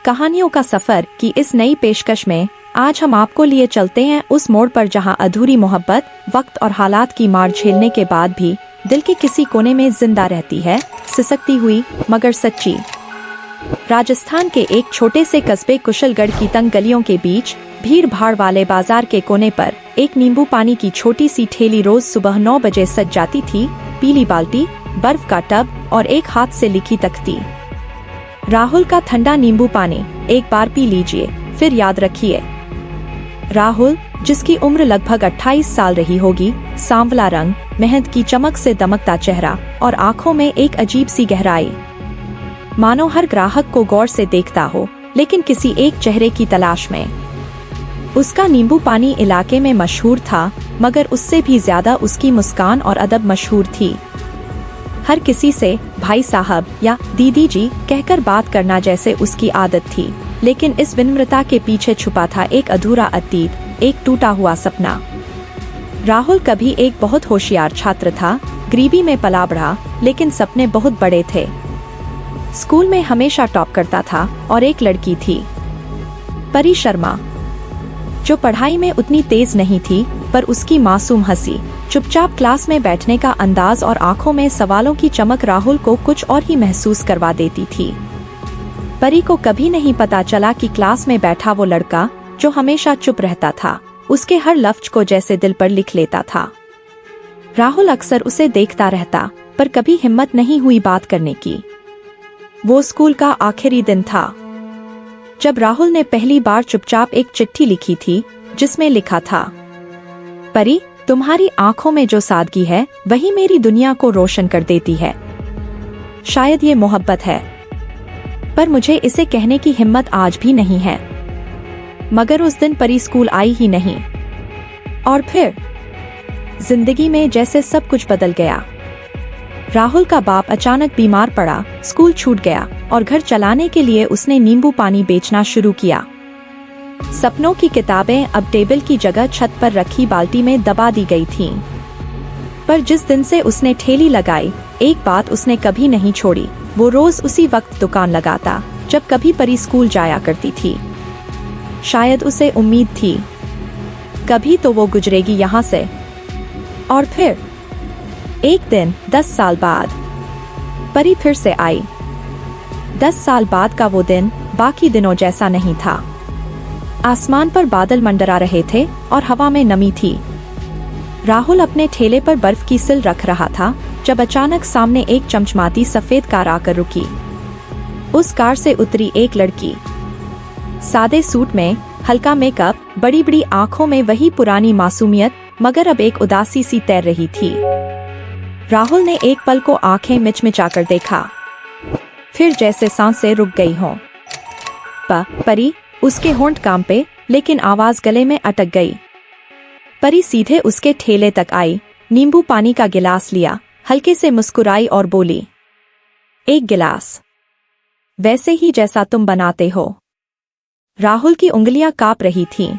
कहानियों का सफर की इस नई पेशकश में आज हम आपको लिए चलते हैं उस मोड़ पर जहां अधूरी मोहब्बत वक्त और हालात की मार झेलने के बाद भी दिल के किसी कोने में जिंदा रहती है, सिसकती हुई मगर सच्ची। राजस्थान के एक छोटे से कस्बे कुशलगढ़ की तंग गलियों के बीच भीड़ भाड़ वाले बाजार के कोने पर एक नींबू पानी की छोटी सी ठेली रोज सुबह 9 बजे सज जाती थी। पीली बाल्टी, बर्फ का टब और एक हाथ से लिखी तख्ती। राहुल का ठंडा नींबू पानी एक बार पी लीजिए, फिर याद रखिए। राहुल, जिसकी उम्र लगभग 28 साल रही होगी, सांवला रंग, मेहनत की चमक से दमकता चेहरा और आंखों में एक अजीब सी गहराई, मानो हर ग्राहक को गौर से देखता हो, लेकिन किसी एक चेहरे की तलाश में। उसका नींबू पानी इलाके में मशहूर था, मगर उससे भी ज्यादा उसकी मुस्कान और अदब मशहूर थी। हर किसी से भाई साहब या दीदी जी कहकर बात करना जैसे उसकी आदत थी, लेकिन इस विनम्रता के पीछे छुपा था एक अधूरा अतीत, एक टूटा हुआ सपना। राहुल कभी एक बहुत होशियार छात्र था, गरीबी में पला बढ़ा, लेकिन सपने बहुत बड़े थे। स्कूल में हमेशा टॉप करता था और एक लड़की थी, परी शर्मा, जो पढ़ाई में उतनी तेज नहीं थी, पर उसकी मासूम हंसी, चुपचाप क्लास में बैठने का अंदाज और आंखों में सवालों की चमक राहुल को कुछ और ही महसूस करवा देती थी। परी को कभी नहीं पता चला कि क्लास में बैठा वो लड़का, जो हमेशा चुप रहता था, उसके हर लफ्ज को जैसे दिल पर लिख लेता था। राहुल अक्सर उसे देखता रहता, पर कभी हिम्मत नहीं हुई बात करने की। वो स्कूल का आखिरी दिन था, जब राहुल ने पहली बार चुपचाप एक चिट्ठी लिखी थी, जिसमें लिखा था, परी, तुम्हारी आंखों में जो सादगी है, वही मेरी दुनिया को रोशन कर देती है। शायद ये मोहब्बत है, पर मुझे इसे कहने की हिम्मत आज भी नहीं है। मगर उस दिन परी स्कूल आई ही नहीं, और फिर जिंदगी में जैसे सब कुछ बदल गया। राहुल का बाप अचानक बीमार पड़ा, स्कूल छूट गया और घर चलाने के लिए उसने नींबू पानी बेचना शुरू किया। सपनों की किताबें अब टेबल की जगह छत पर रखी बाल्टी में दबा दी गई थीं। पर जिस दिन से उसने ठेली लगाई, एक बात उसने कभी नहीं छोड़ी, वो रोज उसी वक्त दुकान लगाता, जब कभी परी स्कूल जाया करती थी। शायद उसे उम्मीद थी, कभी तो वो गुजरेगी यहाँ से। और फिर एक दिन 10 साल बाद परी फिर से आई। 10 साल बाद का वो दिन बाकी दिनों जैसा नहीं था। आसमान पर बादल मंडरा रहे थे और हवा में नमी थी। राहुल अपने ठेले पर बर्फ की सिल रख रहा था, जब अचानक सामने एक चमचमाती सफेद कार आकर रुकी। उस कार से उतरी एक लड़की, सादे सूट में, हल्का मेकअप, बड़ी बड़ी आंखों में वही पुरानी मासूमियत, मगर अब एक उदासी सी तैर रही थी। राहुल ने एक पल को आंखें मिचमिचाकर देखा, फिर जैसे सांसें रुक गई हों। परी, उसके होंठ कांपे, लेकिन आवाज गले में अटक गई। परी सीधे उसके ठेले तक आई, नींबू पानी का गिलास लिया, हल्के से मुस्कुराई और बोली, एक गिलास, वैसे ही जैसा तुम बनाते हो। राहुल की उंगलियां कांप रही थीं।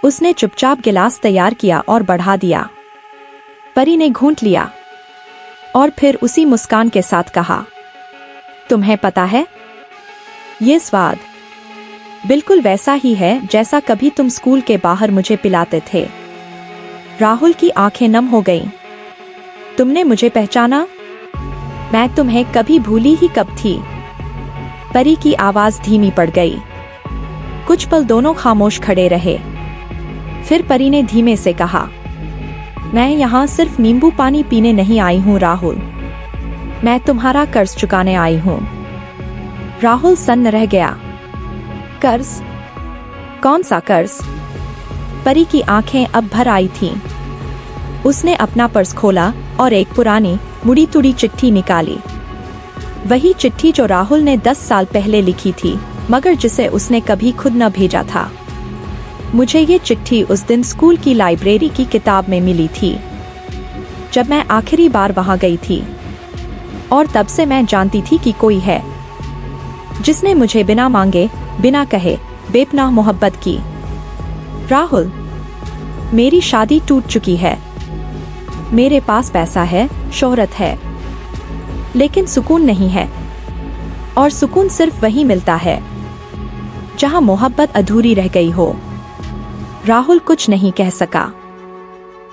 उसने चुपचाप गिलास तैयार किया और बढ़ा दिया। परी ने घूंट लिया और फिर उसी मुस्कान के साथ कहा, तुम्हें पता है, ये स्वाद बिल्कुल वैसा ही है जैसा कभी तुम स्कूल के बाहर मुझे पिलाते थे। राहुल की आंखें नम हो गईं। तुमने मुझे पहचाना? मैं तुम्हें कभी भूली ही कब थी। परी की आवाज धीमी पड़ गई। कुछ पल दोनों खामोश खड़े रहे। फिर परी ने धीमे से कहा, मैं यहाँ सिर्फ नींबू पानी पीने नहीं आई हूँ राहुल, मैं तुम्हारा कर्ज चुकाने आई हूँ। राहुल सन्न रह गया। कर्ज? कौन सा कर्ज? परी की आंखें अब भर आई थीं। उसने अपना पर्स खोला और एक पुरानी मुड़ी तुड़ी चिट्ठी निकाली। वही चिट्ठी जो राहुल ने 10 साल पहले लिखी थी, मगर जिसे उसने कभी खुद न भेजा था। मुझे ये चिट्ठी उस दिन स्कूल की लाइब्रेरी की किताब में मिली थी, जब मैं आखिरी बार वहां गई थी, और तब से मैं जानती थी कि कोई है जिसने मुझे बिना मांगे, बिना कहे, बेपनाह मोहब्बत की। राहुल, मेरी शादी टूट चुकी है। मेरे पास पैसा है, शोहरत है, लेकिन सुकून नहीं है। और सुकून सिर्फ वही मिलता है जहां मोहब्बत अधूरी रह गई हो। राहुल कुछ नहीं कह सका।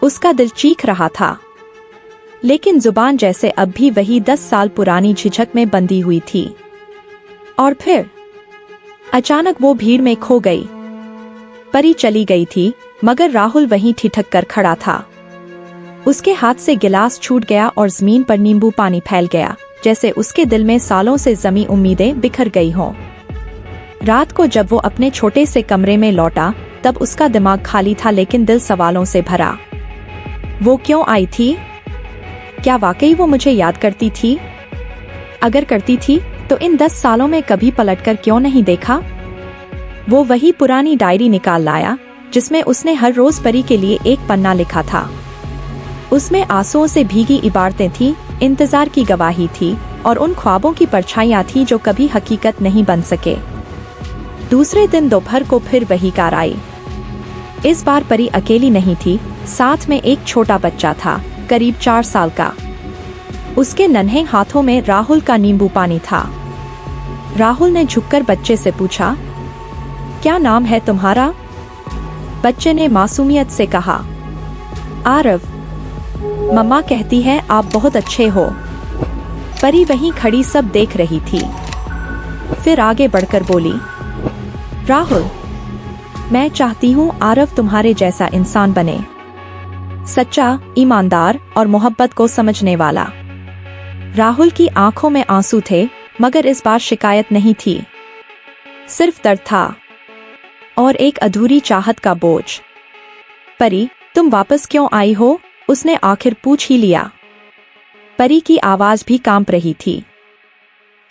उसका दिल चीख रहा था, लेकिन जुबान जैसे अब भी वही 10 साल पुरानी झिझक में बंधी हुई थी। और फिर अचानक वो भीड़ में खो गई। परी चली गई थी, मगर राहुल वहीं ठिठक कर खड़ा था। उसके हाथ से गिलास छूट गया और जमीन पर नींबू पानी फैल गया, जैसे उसके दिल में सालों से जमी उम्मीदें बिखर गई हों। रात को जब वो अपने छोटे से कमरे में लौटा, तब उसका दिमाग खाली था, लेकिन दिल सवालों से भरा। वो क्यों आई थी? क्या वाकई वो मुझे याद करती थी? अगर करती थी तो इन 10 सालों में कभी पलटकर क्यों नहीं देखा? वो वही पुरानी डायरी निकाल लाया, जिसमें उसने हर रोज परी के लिए एक पन्ना लिखा था। उसमें आंसुओं से भीगी इबारतें थी, इंतजार की गवाही थी और उन ख्वाबों की परछाइयां थी जो कभी हकीकत नहीं बन सके। दूसरे दिन दोपहर को फिर वही कार आई। इस बार परी अकेली नहीं थी, साथ में एक छोटा बच्चा था, करीब 4 साल का। उसके नन्हे हाथों में राहुल का नींबू पानी था। राहुल ने झुककर बच्चे से पूछा, क्या नाम है तुम्हारा? बच्चे ने मासूमियत से कहा, आरव। मम्मा कहती है आप बहुत अच्छे हो। परी वहीं खड़ी सब देख रही थी। फिर आगे बढ़कर बोली, राहुल, मैं चाहती हूँ आरव तुम्हारे जैसा इंसान बने, सच्चा, ईमानदार और मोहब्बत को समझने वाला। राहुल की आंखों में आंसू थे, मगर इस बार शिकायत नहीं थी, सिर्फ दर्द था और एक अधूरी चाहत का बोझ। परी, तुम वापस क्यों आई हो? उसने आखिर पूछ ही लिया। परी की आवाज भी कांप रही थी।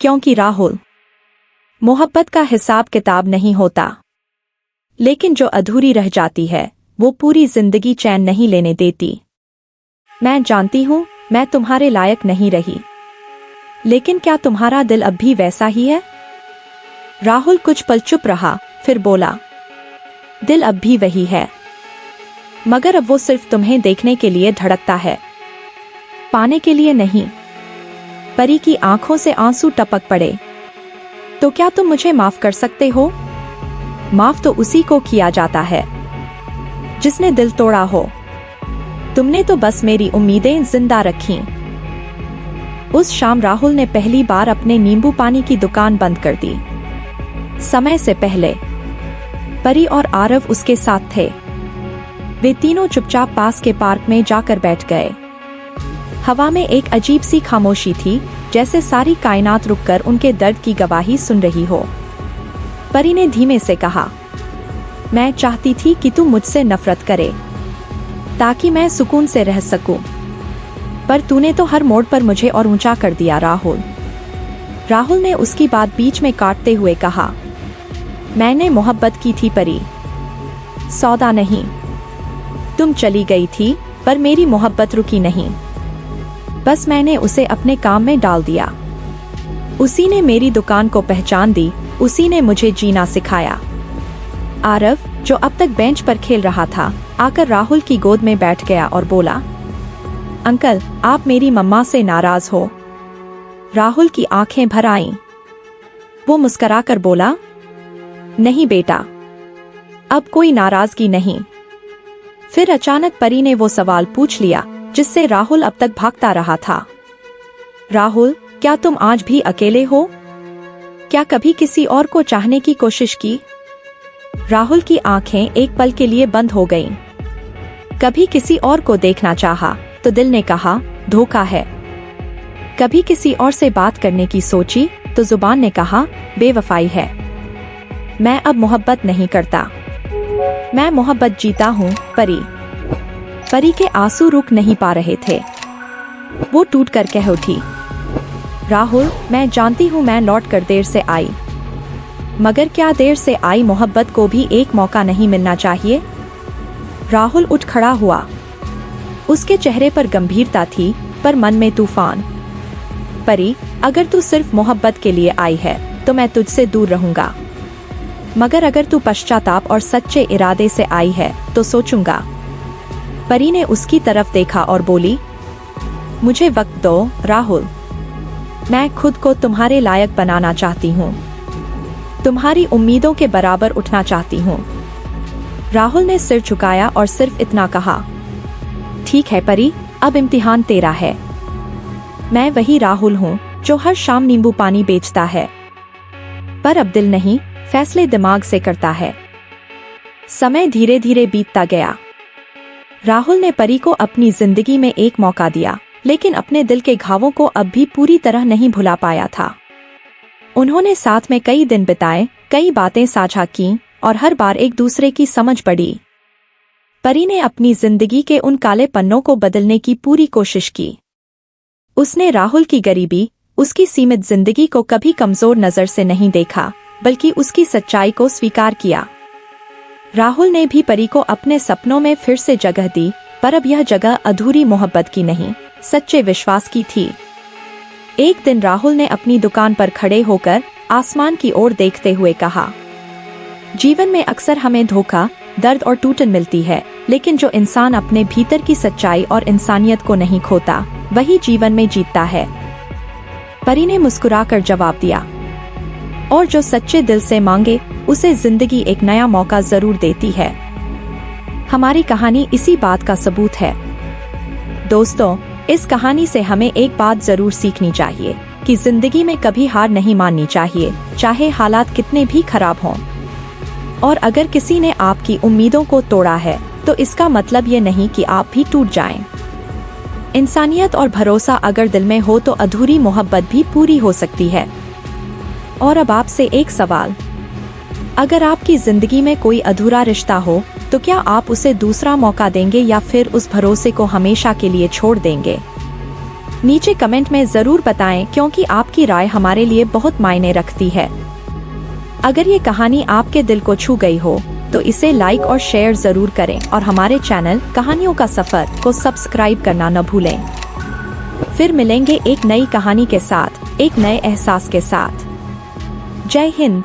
क्योंकि राहुल, मोहब्बत का हिसाब किताब नहीं होता, लेकिन जो अधूरी रह जाती है वो पूरी जिंदगी चैन नहीं लेने देती। मैं जानती हूँ मैं तुम्हारे लायक नहीं रही, लेकिन क्या तुम्हारा दिल अब भी वैसा ही है? राहुल कुछ पल चुप रहा, फिर बोला, दिल अब भी वही है, मगर अब वो सिर्फ तुम्हें देखने के लिए धड़कता है, पाने के लिए नहीं। परी की आंखों से आंसू टपक पड़े। तो क्या तुम मुझे माफ कर सकते हो? माफ तो उसी को किया जाता है जिसने दिल तोड़ा हो। तुमने तो बस मेरी उम्मीदें जिंदा रखीं। उस शाम राहुल ने पहली बार अपने नींबू पानी की दुकान बंद कर दी। समय से पहले परी और आरव उसके साथ थे। वे तीनों चुपचाप पास के पार्क में जाकर बैठ गए। हवा में एक अजीब सी खामोशी थी, जैसे सारी कायनात रुककर उनके दर्द की गवाही सुन रही हो। परी ने धीमे से कहा, मैं चाहती थी कि तू मुझसे नफरत करे, ताकि मैं सुकून से रह सकूं, पर तूने तो हर मोड़ पर मुझे और ऊंचा कर दिया राहुल। राहुल ने उसकी बात बीच में काटते हुए कहा, मैंने मोहब्बत की थी परी, सौदा नहीं। तुम चली गई थी, पर मेरी मोहब्बत रुकी नहीं। बस मैंने उसे अपने काम में डाल दिया। उसी ने मेरी दुकान को पहचान दी, उसी ने मुझे जीना सिखाया। आरव, जो अब तक बेंच पर खेल रहा था, आकर राहुल की गोद में बैठ गया और बोला, अंकल, आप मेरी मम्मा से नाराज हो? राहुल की आंखें भर आईं। वो मुस्कुराकर बोला, नहीं बेटा, अब कोई नाराजगी नहीं। फिर अचानक परी ने वो सवाल पूछ लिया जिससे राहुल अब तक भागता रहा था। राहुल, क्या तुम आज भी अकेले हो? क्या कभी किसी और को चाहने की कोशिश की? राहुल की आंखें एक पल के लिए बंद हो गईं। कभी किसी और को देखना चाहा तो दिल ने कहा, धोखा है। कभी किसी और से बात करने की सोची तो जुबान ने कहा, बेवफाई है। मैं अब मोहब्बत नहीं करता, मैं मोहब्बत जीता हूँ परी। परी के आंसू रुक नहीं पा रहे थे। वो टूट कर कह उठी, राहुल, मैं जानती हूँ मैं लौट कर देर से आई, मगर क्या देर से आई मोहब्बत को भी एक मौका नहीं मिलना चाहिए? राहुल उठ खड़ा हुआ। उसके चेहरे पर गंभीरता थी, पर मन में तूफान। परी, अगर तू सिर्फ मोहब्बत के लिए आई है तो मैं तुझसे दूर रहूंगा, मगर अगर तू पश्चाताप और सच्चे इरादे से आई है तो सोचूंगा। परी ने उसकी तरफ देखा और बोली, मुझे वक्त दो राहुल, मैं खुद को तुम्हारे लायक बनाना चाहती हूँ। तुम्हारी उम्मीदों के बराबर उठना चाहती हूँ। राहुल ने सिर झुकाया और सिर्फ इतना कहा, ठीक है परी, अब इम्तिहान तेरा है। मैं वही राहुल हूँ जो हर शाम नींबू पानी बेचता है, पर अब दिल नहीं, फैसले दिमाग से करता है। समय धीरे धीरे बीतता गया। राहुल ने परी को अपनी जिंदगी में एक मौका दिया, लेकिन अपने दिल के घावों को अब भी पूरी तरह नहीं भुला पाया था। उन्होंने साथ में कई दिन बिताए, कई बातें साझा की और हर बार एक दूसरे की समझ बढ़ी। परी ने अपनी जिंदगी के उन काले पन्नों को बदलने की पूरी कोशिश की। उसने राहुल की गरीबी, उसकी सीमित जिंदगी को कभी कमजोर नजर से नहीं देखा, बल्कि उसकी सच्चाई को स्वीकार किया। राहुल ने भी परी को अपने सपनों में फिर से जगह दी, पर अब यह जगह अधूरी मोहब्बत की नहीं, सच्चे विश्वास की थी। एक दिन राहुल ने अपनी दुकान पर खड़े होकर आसमान की ओर देखते हुए कहा, जीवन में अक्सर हमें धोखा, दर्द और टूटन मिलती है, लेकिन जो इंसान अपने भीतर की सच्चाई और इंसानियत को नहीं खोता, वही जीवन में जीतता है। परी ने मुस्कुराकर जवाब दिया, और जो सच्चे दिल से मांगे, उसे जिंदगी एक नया मौका जरूर देती है। हमारी कहानी इसी बात का सबूत है। दोस्तों, इस कहानी से हमें एक बात जरूर सीखनी चाहिए कि जिंदगी में कभी हार नहीं माननी चाहिए, चाहे हालात कितने भी खराब हों। और अगर किसी ने आपकी उम्मीदों को तोड़ा है, तो इसका मतलब ये नहीं कि आप भी टूट जाएं। इंसानियत और भरोसा अगर दिल में हो तो अधूरी मोहब्बत भी पूरी हो सकती है। और अब आपसे एक सवाल, अगर आपकी जिंदगी में कोई अधूरा रिश्ता हो, तो क्या आप उसे दूसरा मौका देंगे या फिर उस भरोसे को हमेशा के लिए छोड़ देंगे? नीचे कमेंट में जरूर बताएं, क्योंकि आपकी राय हमारे लिए बहुत मायने रखती है। अगर ये कहानी आपके दिल को छू गई हो, तो इसे लाइक और शेयर जरूर करें और हमारे चैनल कहानियों का सफर को सब्सक्राइब करना न भूलें। फिर मिलेंगे एक नई कहानी के साथ, एक नए एहसास के साथ। जय हिंद।